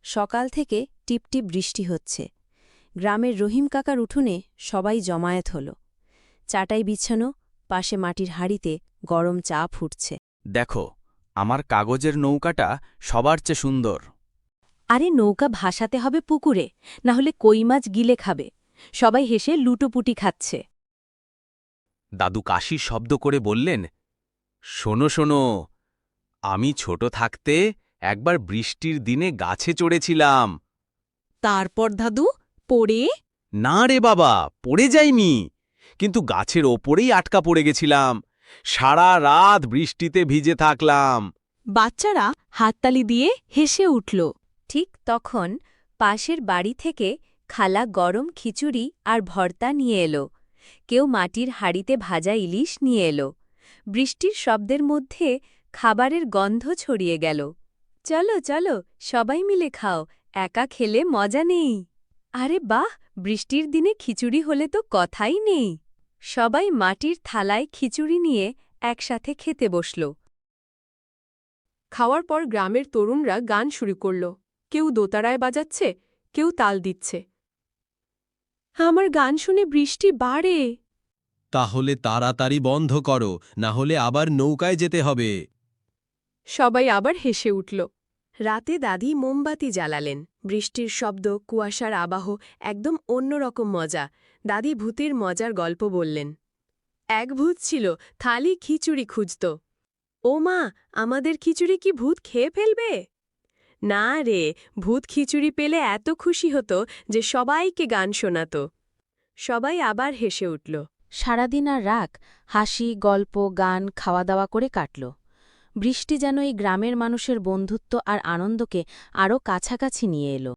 সকাল থেকে টিপটিপ বৃষ্টি হচ্ছে। গ্রামের রহিম কাকার উঠোনে সবাই জমায়েত হল। চাটাই বিছানো, পাশে মাটির হাঁড়িতে গরম চা ফুটছে। দেখো, আমার কাগজের নৌকাটা সবার চেয়ে সুন্দর। আরে নৌকা ভাসাতে হবে পুকুরে, না হলে কই মাছ গিলে খাবে। সবাই হেসে লুটোপুটি খাচ্ছে। দাদু কাশির শব্দ করে বললেন, শোনো শোনো, আমি ছোট থাকতে একবার বৃষ্টির দিনে গাছে চড়েছিলাম। তারপর দাদু পড়ে? না রে বাবা, পড়ে যাইনি, কিন্তু গাছের ওপরেই আটকা পড়ে গেছিলাম। সারা রাত বৃষ্টিতে ভিজে থাকলাম। বাচ্চারা হাততালি দিয়ে হেসে উঠল। ঠিক তখন পাশের বাড়ি থেকে খালা গরম খিচুড়ি আর ভর্তা নিয়ে এলো। কেউ মাটির হাঁড়িতে ভাজা ইলিশ নিয়ে এলো। বৃষ্টির শব্দের মধ্যে খাবারের গন্ধ ছড়িয়ে গেল। চলো চলো, সবাই মিলে খাও, একা খেলে মজা নেই। আরে বাহ, বৃষ্টির দিনে খিচুড়ি হলে তো কথাই নেই। সবাই মাটির থালায় খিচুড়ি নিয়ে একসাথে খেতে বসল। খাওয়ার পর গ্রামের তরুণরা গান শুরু করল। কেউ দোতারায় বাজাচ্ছে, কেউ তাল দিচ্ছে। আমার গান শুনে বৃষ্টি বাড়ে। তাহলে তাড়াতাড়ি বন্ধ করো, না হলে আবার নৌকায় যেতে হবে। সবাই আবার হেসে উঠল। রাতে দাদি মোমবাতি জ্বালালেন। বৃষ্টির শব্দ, কুয়াশার আবাহ, একদম অন্যরকম মজা। দাদি ভূতের মজার গল্প বললেন। এক ভূত ছিল, থালি খিচুড়ি খুঁজত। ও মা, আমাদের খিচুড়ি কি ভূত খেয়ে ফেলবে? না রে, ভূত খিচুড়ি পেলে এত খুশি হতো যে সবাইকে গান শোনাত। সবাই আবার হেসে উঠল। সারাদিন আর রাত হাসি, গল্প, গান, খাওয়া দাওয়া করে কাটল। বৃষ্টি যেন এই গ্রামের মানুষের বন্ধুত্ব আর আনন্দকে আরও কাছাকাছি নিয়ে এলো।